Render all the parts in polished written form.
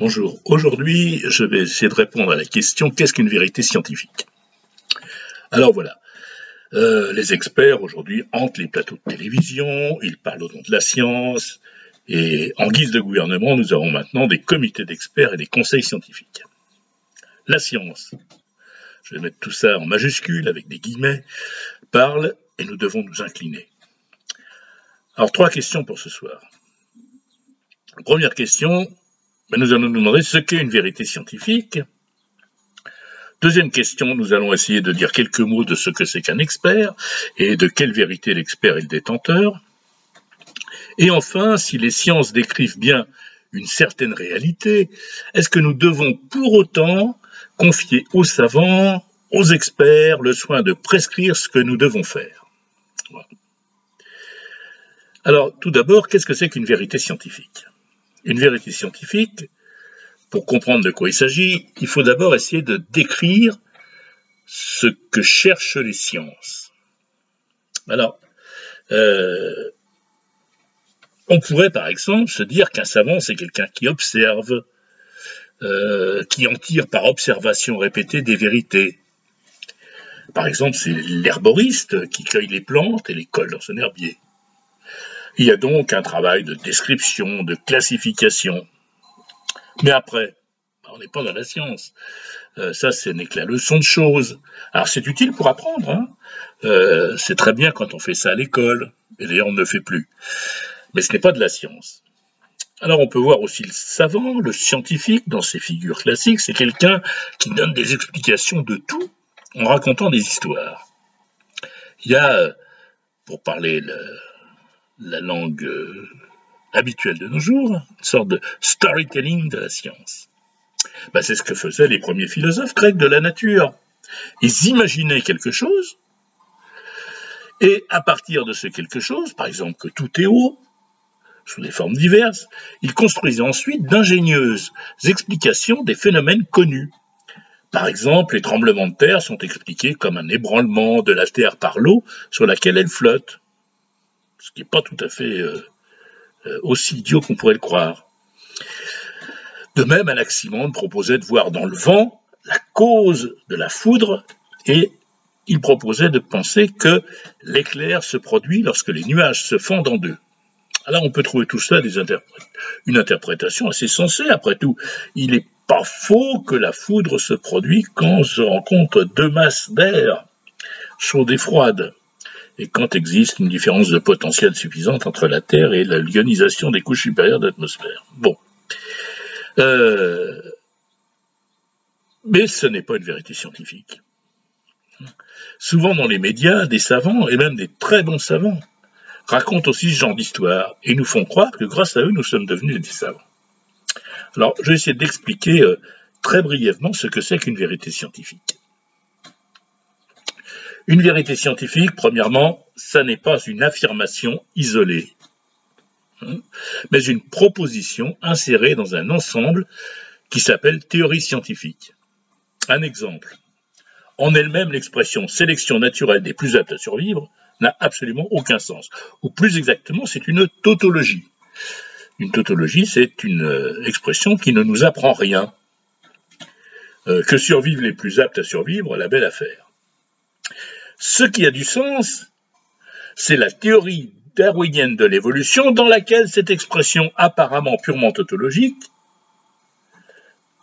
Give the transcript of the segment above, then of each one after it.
Bonjour, aujourd'hui je vais essayer de répondre à la question qu'est-ce qu'une vérité scientifique? Alors voilà, les experts aujourd'hui hantent les plateaux de télévision, ils parlent au nom de la science, et en guise de gouvernement, nous avons maintenant des comités d'experts et des conseils scientifiques. La science, je vais mettre tout ça en majuscule avec des guillemets, parle et nous devons nous incliner. Alors 3 questions pour ce soir. Première question, nous allons nous demander ce qu'est une vérité scientifique. Deuxième question, nous allons essayer de dire quelques mots de ce que c'est qu'un expert et de quelle vérité l'expert est le détenteur. Et enfin, si les sciences décrivent bien une certaine réalité, est-ce que nous devons pour autant confier aux savants, aux experts, le soin de prescrire ce que nous devons faire? Voilà. Alors, tout d'abord, qu'est-ce que c'est qu'une vérité scientifique? Une vérité scientifique, pour comprendre de quoi il s'agit, il faut d'abord essayer de décrire ce que cherchent les sciences. Alors, on pourrait par exemple se dire qu'un savant, c'est quelqu'un qui observe, qui en tire par observation répétée des vérités. Par exemple, c'est l'herboriste qui cueille les plantes et les colle dans son herbier. Il y a donc un travail de description, de classification. Mais après, on n'est pas dans la science. Ça, ce n'est que la leçon de choses. Alors, c'est utile pour apprendre. Hein. C'est très bien quand on fait ça à l'école. Et d'ailleurs, on ne le fait plus. Mais ce n'est pas de la science. Alors, on peut voir aussi le savant, le scientifique, dans ses figures classiques. C'est quelqu'un qui donne des explications de tout en racontant des histoires. Il y a, pour parler la langue habituelle de nos jours, une sorte de storytelling de la science. C'est ce que faisaient les premiers philosophes grecs de la nature. Ils imaginaient quelque chose, et à partir de ce quelque chose, par exemple que tout est haut, sous des formes diverses, ils construisaient ensuite d'ingénieuses explications des phénomènes connus. Par exemple, les tremblements de terre sont expliqués comme un ébranlement de la terre par l'eau sur laquelle elle flotte, ce qui n'est pas tout à fait aussi idiot qu'on pourrait le croire. De même, Anaximandre proposait de voir dans le vent la cause de la foudre et il proposait de penser que l'éclair se produit lorsque les nuages se fendent en deux. Alors on peut trouver tout cela une interprétation assez sensée. Après tout, il n'est pas faux que la foudre se produit quand se rencontrent deux masses d'air, chaude et froide, et quand existe une différence de potentiel suffisante entre la Terre et la l'ionisation des couches supérieures de l'atmosphère. Bon. Mais ce n'est pas une vérité scientifique. Souvent dans les médias, des savants, et même des très bons savants, racontent aussi ce genre d'histoire et nous font croire que grâce à eux, nous sommes devenus des savants. Alors, je vais essayer d'expliquer très brièvement ce que c'est qu'une vérité scientifique. Une vérité scientifique, premièrement, ça n'est pas une affirmation isolée, mais une proposition insérée dans un ensemble qui s'appelle théorie scientifique. Un exemple. En elle-même, l'expression « sélection naturelle des plus aptes à survivre » n'a absolument aucun sens. Ou plus exactement, c'est une tautologie. Une tautologie, c'est une expression qui ne nous apprend rien. Que survivent les plus aptes à survivre, la belle affaire. Ce qui a du sens, c'est la théorie darwinienne de l'évolution dans laquelle cette expression apparemment purement tautologique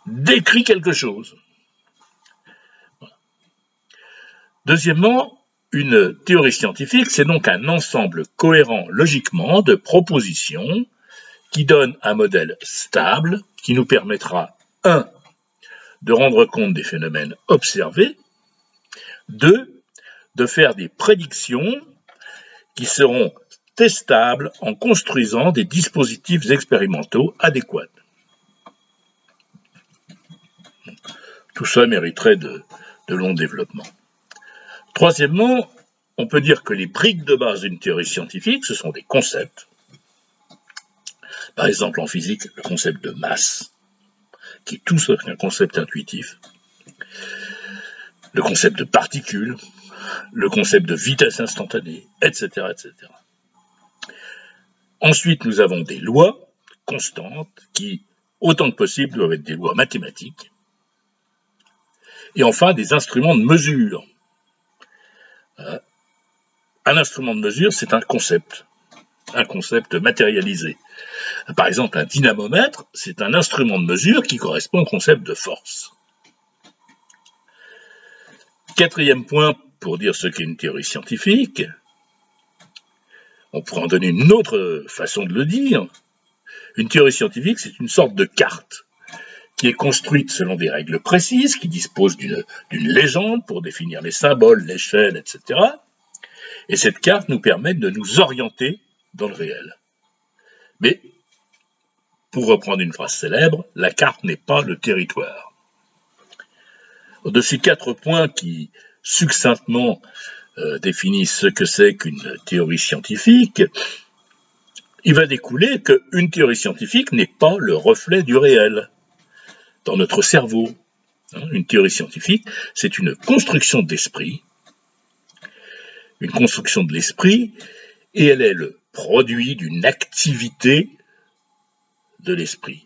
décrit quelque chose. Deuxièmement, une théorie scientifique, c'est donc un ensemble cohérent logiquement de propositions qui donne un modèle stable qui nous permettra 1. De rendre compte des phénomènes observés, 2. De faire des prédictions qui seront testables en construisant des dispositifs expérimentaux adéquats. Tout ça mériterait de longs développements. Troisièmement, on peut dire que les briques de base d'une théorie scientifique, ce sont des concepts. Par exemple, en physique, le concept de masse, qui est tout sauf un concept intuitif. Le concept de particules, le concept de vitesse instantanée, etc., etc. Ensuite, nous avons des lois constantes qui autant que possible, doivent être des lois mathématiques. Et enfin, des instruments de mesure. Un instrument de mesure, c'est un concept matérialisé. Par exemple, un dynamomètre, c'est un instrument de mesure qui correspond au concept de force. Quatrième point, pour dire ce qu'est une théorie scientifique, on pourrait en donner une autre façon de le dire. Une théorie scientifique, c'est une sorte de carte qui est construite selon des règles précises, qui dispose d'une légende pour définir les symboles, l'échelle, etc. Et cette carte nous permet de nous orienter dans le réel. Mais, pour reprendre une phrase célèbre, la carte n'est pas le territoire. De ces 4 points qui, succinctement, définissent ce que c'est qu'une théorie scientifique, il va découler qu'une théorie scientifique n'est pas le reflet du réel dans notre cerveau. Une théorie scientifique, c'est une construction d'esprit, et elle est le produit d'une activité de l'esprit.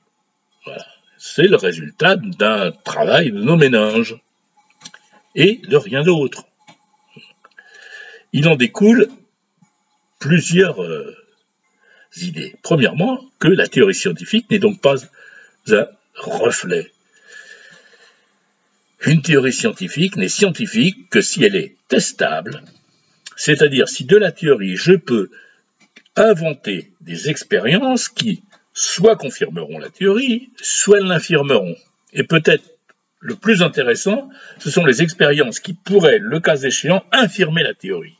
Voilà. C'est le résultat d'un travail de nos méninges et de rien d'autre. Il en découle plusieurs idées. Premièrement, que la théorie scientifique n'est donc pas un reflet. Une théorie scientifique n'est scientifique que si elle est testable, c'est-à-dire si de la théorie je peux inventer des expériences qui soit confirmeront la théorie, soit l'infirmeront. Et peut-être le plus intéressant, ce sont les expériences qui pourraient, le cas échéant, infirmer la théorie.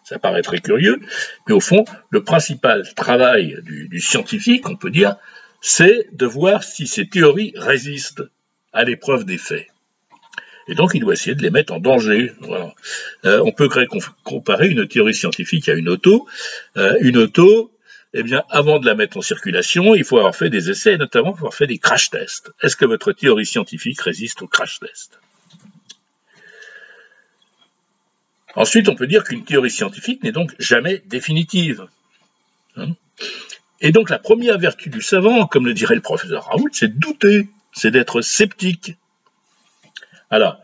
Ça paraît très curieux, mais au fond, le principal travail du scientifique, on peut dire, c'est de voir si ces théories résistent à l'épreuve des faits. Et donc, il doit essayer de les mettre en danger. Voilà. On peut comparer une théorie scientifique à une auto. Une auto, eh bien, avant de la mettre en circulation, il faut avoir fait des essais, et notamment avoir fait des crash tests. Est-ce que votre théorie scientifique résiste aux crash tests? Ensuite, on peut dire qu'une théorie scientifique n'est donc jamais définitive. Et donc, la première vertu du savant, comme le dirait le professeur Raoult, c'est de douter, c'est d'être sceptique. Alors,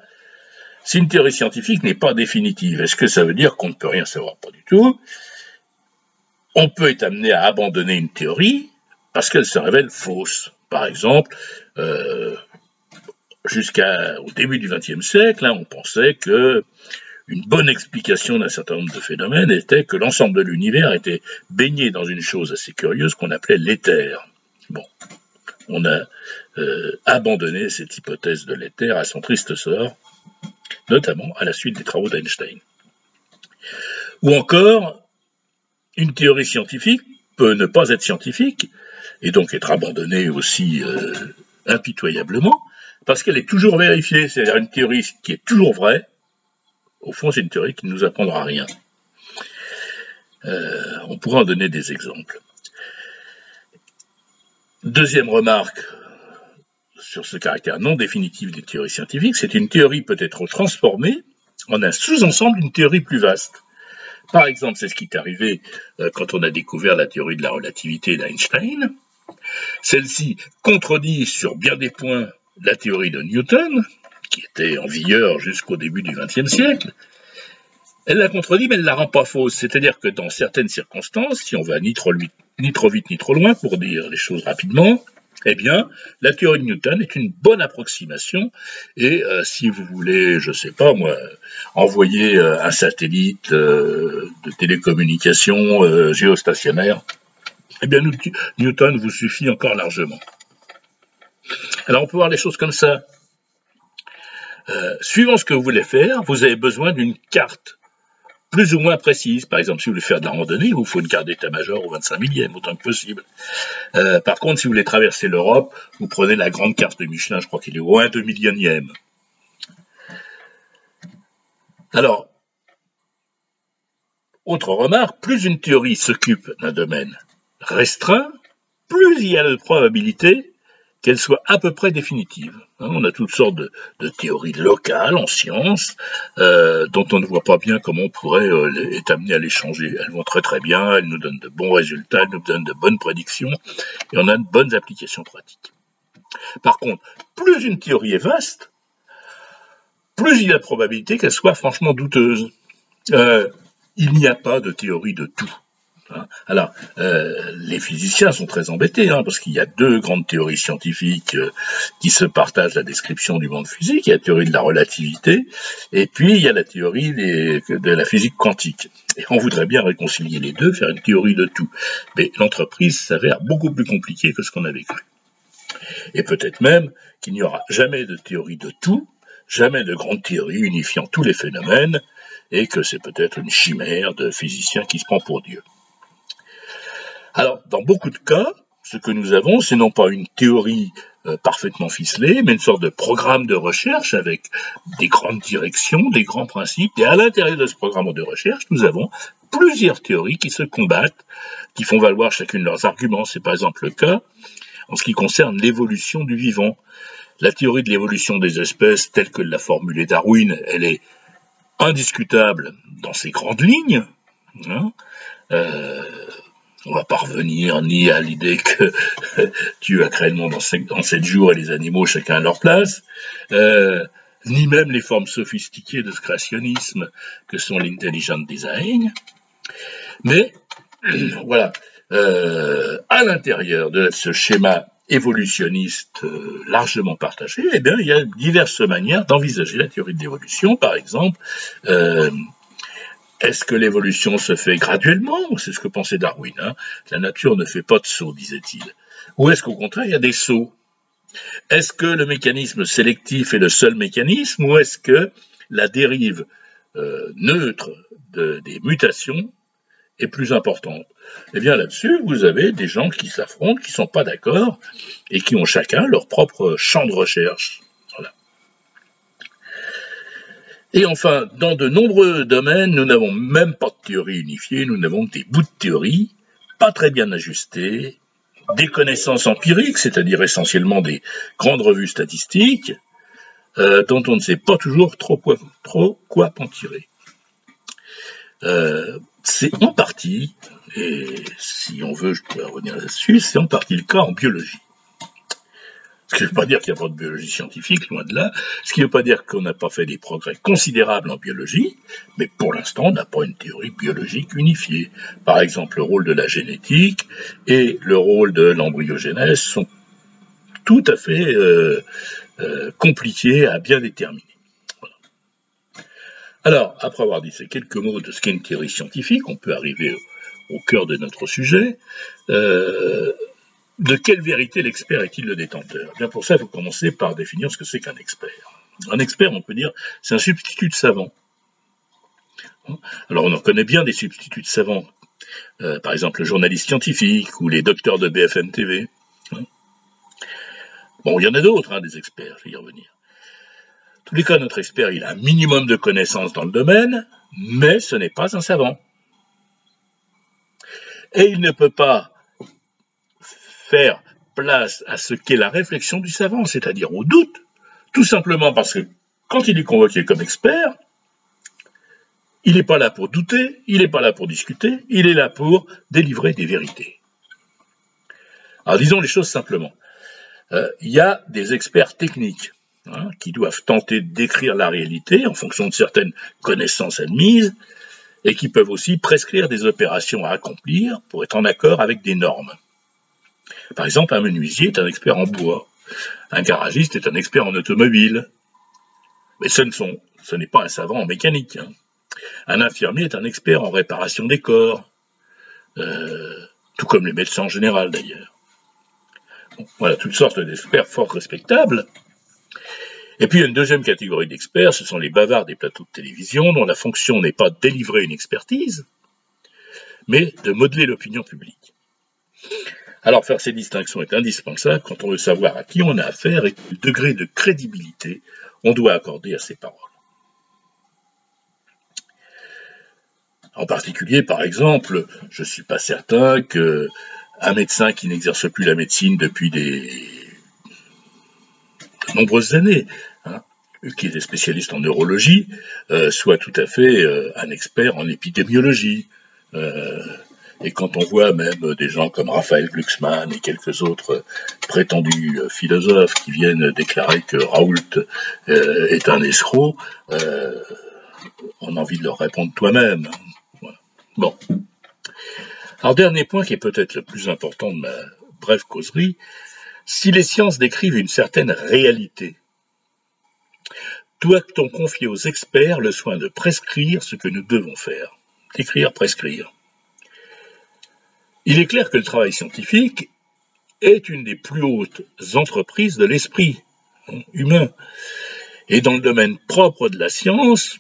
si une théorie scientifique n'est pas définitive, est-ce que ça veut dire qu'on ne peut rien savoir? Pas du tout. On peut être amené à abandonner une théorie parce qu'elle se révèle fausse. Par exemple, jusqu'au début du XXe siècle, on pensait que une bonne explication d'un certain nombre de phénomènes était que l'ensemble de l'univers était baigné dans une chose assez curieuse qu'on appelait l'éther. Bon, on a abandonné cette hypothèse de l'éther à son triste sort, notamment à la suite des travaux d'Einstein. Ou encore, une théorie scientifique peut ne pas être scientifique, et donc être abandonnée aussi impitoyablement, parce qu'elle est toujours vérifiée, c'est-à-dire une théorie qui est toujours vraie, au fond c'est une théorie qui ne nous apprendra rien. On pourrait en donner des exemples. Deuxième remarque sur ce caractère non définitif des théories scientifiques, c'est qu'une théorie peut être transformée en un sous-ensemble d'une théorie plus vaste. Par exemple, c'est ce qui est arrivé quand on a découvert la théorie de la relativité d'Einstein. Celle-ci contredit sur bien des points la théorie de Newton, qui était en vigueur jusqu'au début du XXe siècle. Elle la contredit, mais elle ne la rend pas fausse. C'est-à-dire que dans certaines circonstances, si on va ni trop vite ni trop loin, pour dire les choses rapidement, eh bien, la théorie de Newton est une bonne approximation. Et si vous voulez, je ne sais pas moi, envoyer un satellite de télécommunication géostationnaire, eh bien, Newton vous suffit encore largement. Alors, on peut voir les choses comme ça. Suivant ce que vous voulez faire, vous avez besoin d'une carte plus ou moins précise. Par exemple, si vous voulez faire de la randonnée, il vous faut une carte d'état-major au 25 millième, autant que possible. Par contre, si vous voulez traverser l'Europe, vous prenez la grande carte de Michelin, je crois qu'il est au 1/2 millionième. Alors, autre remarque, plus une théorie s'occupe d'un domaine restreint, plus il y a de probabilité qu'elle soit à peu près définitive. On a toutes sortes de théories locales en sciences dont on ne voit pas bien comment on pourrait être amené à les changer. Elles vont très très bien, elles nous donnent de bons résultats, elles nous donnent de bonnes prédictions et on a de bonnes applications pratiques. Par contre, plus une théorie est vaste, plus il y a de probabilité qu'elle soit franchement douteuse. Il n'y a pas de théorie de tout. Alors, les physiciens sont très embêtés, parce qu'il y a deux grandes théories scientifiques qui se partagent la description du monde physique. Il y a la théorie de la relativité, et puis il y a la théorie de la physique quantique. Et on voudrait bien réconcilier les deux, faire une théorie de tout. Mais l'entreprise s'avère beaucoup plus compliquée que ce qu'on avait cru. Et peut-être même qu'il n'y aura jamais de théorie de tout, jamais de grande théorie unifiant tous les phénomènes, et que c'est peut-être une chimère de physicien qui se prend pour Dieu. Alors, dans beaucoup de cas, ce que nous avons, c'est non pas une théorie parfaitement ficelée, mais une sorte de programme de recherche avec des grandes directions, des grands principes, et à l'intérieur de ce programme de recherche, nous avons plusieurs théories qui se combattent, qui font valoir chacune leurs arguments. C'est par exemple le cas en ce qui concerne l'évolution du vivant. La théorie de l'évolution des espèces, telle que l'a formulée Darwin, elle est indiscutable dans ses grandes lignes. On ne va pas revenir ni à l'idée que Dieu a créé le monde en 7 jours et les animaux chacun à leur place, ni même les formes sophistiquées de ce créationnisme que sont l'intelligent design. Mais voilà, à l'intérieur de ce schéma évolutionniste largement partagé, eh bien, il y a diverses manières d'envisager la théorie de l'évolution. Par exemple, est-ce que l'évolution se fait graduellement? C'est ce que pensait Darwin. La nature ne fait pas de sauts, disait-il. Ou est-ce qu'au contraire, il y a des sauts? Est-ce que le mécanisme sélectif est le seul mécanisme, ou est-ce que la dérive neutre des mutations est plus importante? Eh bien, là-dessus, vous avez des gens qui s'affrontent, qui ne sont pas d'accord, et qui ont chacun leur propre champ de recherche. Voilà. Et enfin, dans de nombreux domaines, nous n'avons même pas de théorie unifiée, nous n'avons que des bouts de théorie, pas très bien ajustés, des connaissances empiriques, c'est-à-dire essentiellement des grandes revues statistiques, dont on ne sait pas toujours trop quoi en tirer. C'est en partie, et si on veut, je pourrais revenir là-dessus, c'est en partie le cas en biologie. Ce qui ne veut pas dire qu'il n'y a pas de biologie scientifique, loin de là. Ce qui ne veut pas dire qu'on n'a pas fait des progrès considérables en biologie, mais pour l'instant, on n'a pas une théorie biologique unifiée. Par exemple, le rôle de la génétique et le rôle de l'embryogénèse sont tout à fait compliqués à bien déterminer. Voilà. Alors, après avoir dit ces quelques mots de ce qu'est une théorie scientifique, on peut arriver au cœur de notre sujet. De quelle vérité l'expert est-il le détenteur? Bien pour ça, il faut commencer par définir ce que c'est qu'un expert. Un expert, on peut dire, c'est un substitut de savant. Alors, on en connaît bien des substituts de savants. Par exemple, le journaliste scientifique ou les docteurs de BFM TV. Bon, il y en a d'autres, des experts, je vais y revenir. En tous les cas, notre expert, il a un minimum de connaissances dans le domaine, mais ce n'est pas un savant. Et il ne peut pas faire place à ce qu'est la réflexion du savant, c'est-à-dire au doute, tout simplement parce que quand il est convoqué comme expert, il n'est pas là pour douter, il n'est pas là pour discuter, il est là pour délivrer des vérités. Alors disons les choses simplement. Il y a des experts techniques qui doivent tenter de décrire la réalité en fonction de certaines connaissances admises et qui peuvent aussi prescrire des opérations à accomplir pour être en accord avec des normes. Par exemple, un menuisier est un expert en bois, un garagiste est un expert en automobile, mais ce n'est pas un savant en mécanique. Un infirmier est un expert en réparation des corps, tout comme les médecins en général d'ailleurs. Bon, voilà, toutes sortes d'experts fort respectables. Et puis il y a une deuxième catégorie d'experts, ce sont les bavards des plateaux de télévision, dont la fonction n'est pas de délivrer une expertise, mais de modeler l'opinion publique. Alors faire ces distinctions est indispensable quand on veut savoir à qui on a affaire et quel degré de crédibilité on doit accorder à ses paroles. En particulier, par exemple, je ne suis pas certain qu'un médecin qui n'exerce plus la médecine depuis de nombreuses années, qui est spécialiste en neurologie, soit tout à fait un expert en épidémiologie. Et quand on voit même des gens comme Raphaël Glucksmann et quelques autres prétendus philosophes qui viennent déclarer que Raoult est un escroc, on a envie de leur répondre toi-même. Voilà. Bon. Alors, dernier point qui est peut-être le plus important de ma brève causerie, si les sciences décrivent une certaine réalité, doit-on confier aux experts le soin de prescrire ce que nous devons faire? Décrire, prescrire. Il est clair que le travail scientifique est une des plus hautes entreprises de l'esprit humain. Et dans le domaine propre de la science,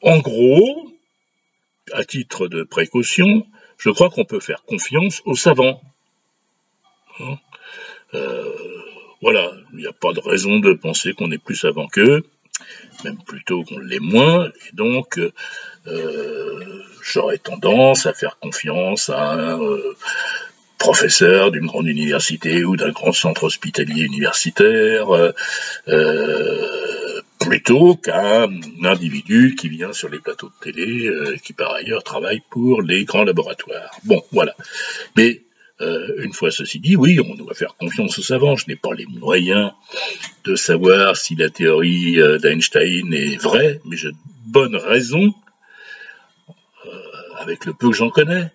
en gros, à titre de précaution, je crois qu'on peut faire confiance aux savants. Voilà, il n'y a pas de raison de penser qu'on est plus savant qu'eux, même plutôt qu'on l'est moins, et donc j'aurais tendance à faire confiance à un professeur d'une grande université ou d'un grand centre hospitalier universitaire, plutôt qu'un individu qui vient sur les plateaux de télé, qui par ailleurs travaille pour les grands laboratoires. Bon, voilà. Mais une fois ceci dit, oui, on doit faire confiance aux savants. Je n'ai pas les moyens de savoir si la théorie d'Einstein est vraie, mais j'ai de bonnes raisons, avec le peu que j'en connais,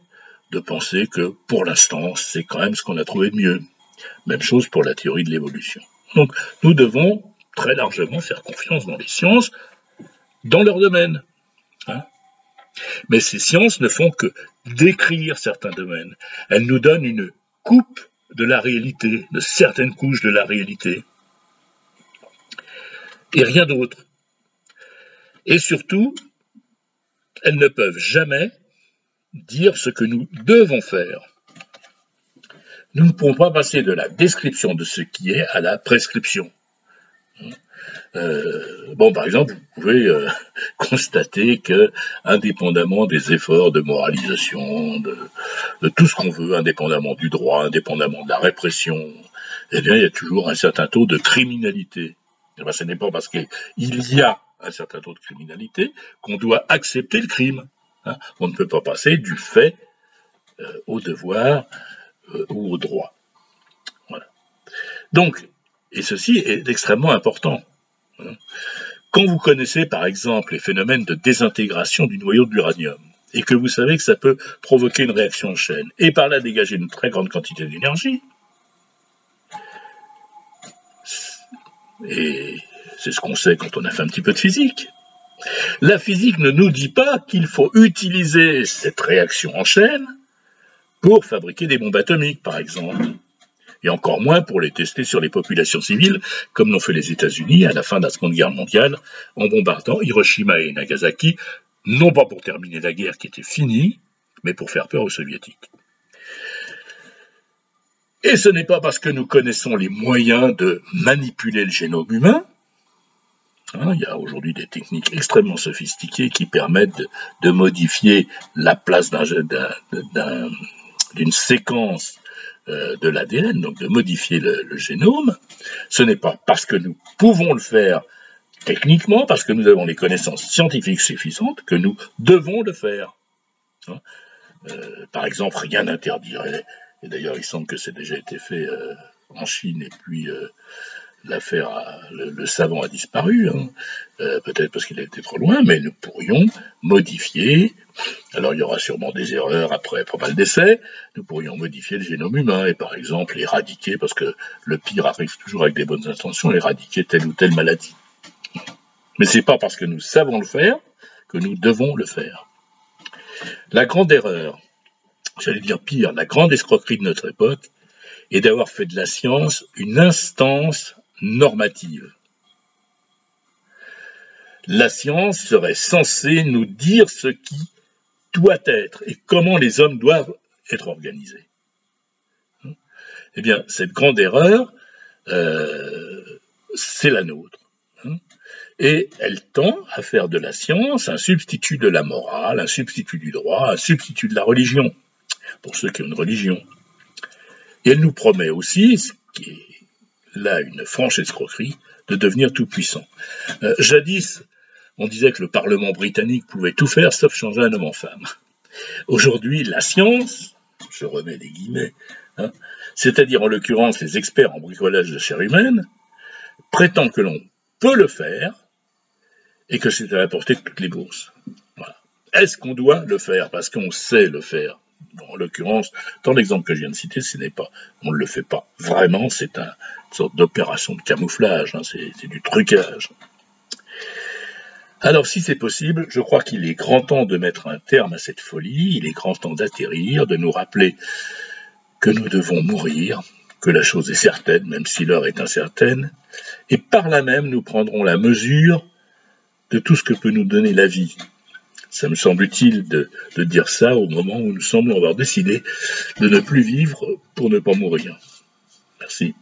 de penser que pour l'instant, c'est quand même ce qu'on a trouvé de mieux. Même chose pour la théorie de l'évolution. Donc, nous devons très largement faire confiance dans les sciences, dans leur domaine. Mais ces sciences ne font que décrire certains domaines. Elles nous donnent une coupe de la réalité, de certaines couches de la réalité. Et rien d'autre. Et surtout, elles ne peuvent jamais dire ce que nous devons faire. Nous ne pouvons pas passer de la description de ce qui est à la prescription. Par exemple, vous pouvez constater que, indépendamment des efforts de moralisation, de tout ce qu'on veut, indépendamment du droit, indépendamment de la répression, eh bien, il y a toujours un certain taux de criminalité. Eh bien, ce n'est pas parce qu'il y a un certain taux de criminalité qu'on doit accepter le crime. On ne peut pas passer du fait au devoir ou au droit. Voilà. Donc, et ceci est extrêmement important. Quand vous connaissez par exemple les phénomènes de désintégration du noyau de l'uranium et que vous savez que ça peut provoquer une réaction en chaîne et par là dégager une très grande quantité d'énergie, et c'est ce qu'on sait quand on a fait un petit peu de physique, la physique ne nous dit pas qu'il faut utiliser cette réaction en chaîne pour fabriquer des bombes atomiques par exemple. Et encore moins pour les tester sur les populations civiles, comme l'ont fait les États-Unis à la fin de la Seconde Guerre mondiale, en bombardant Hiroshima et Nagasaki, non pas pour terminer la guerre qui était finie, mais pour faire peur aux Soviétiques. Et ce n'est pas parce que nous connaissons les moyens de manipuler le génome humain. Il y a aujourd'hui des techniques extrêmement sophistiquées qui permettent de modifier la place d'une séquence de l'ADN, donc de modifier le génome. Ce n'est pas parce que nous pouvons le faire techniquement, parce que nous avons les connaissances scientifiques suffisantes, que nous devons le faire. Par exemple, rien n'interdirait, et d'ailleurs il semble que c'est déjà été fait en Chine, et puis l'affaire, le savant a disparu, peut-être parce qu'il a été trop loin, mais nous pourrions modifier, alors il y aura sûrement des erreurs après pas mal d'essais, nous pourrions modifier le génome humain et par exemple éradiquer, parce que le pire arrive toujours avec des bonnes intentions, éradiquer telle ou telle maladie. Mais c'est pas parce que nous savons le faire que nous devons le faire. La grande erreur, j'allais dire pire, la grande escroquerie de notre époque, est d'avoir fait de la science une instance normative. La science serait censée nous dire ce qui doit être et comment les hommes doivent être organisés. Eh bien, cette grande erreur, c'est la nôtre. Et elle tend à faire de la science un substitut de la morale, un substitut du droit, un substitut de la religion, pour ceux qui ont une religion. Et elle nous promet aussi, ce qui est là une franche escroquerie, de devenir tout puissant. Jadis, on disait que le Parlement britannique pouvait tout faire sauf changer un homme en femme. Aujourd'hui, la science, je remets des guillemets, hein, c'est-à-dire en l'occurrence les experts en bricolage de chair humaine, prétend que l'on peut le faire et que c'est à la portée de toutes les bourses. Voilà. Est-ce qu'on doit le faire parce qu'on sait le faire? En l'occurrence, dans l'exemple que je viens de citer, on ne le fait pas. Vraiment, c'est une sorte d'opération de camouflage, hein, c'est du trucage. Alors, si c'est possible, je crois qu'il est grand temps de mettre un terme à cette folie, il est grand temps d'atterrir, de nous rappeler que nous devons mourir, que la chose est certaine, même si l'heure est incertaine, et par là même, nous prendrons la mesure de tout ce que peut nous donner la vie. Ça me semble utile de dire ça au moment où nous semblons avoir décidé de ne plus vivre pour ne pas mourir. Merci.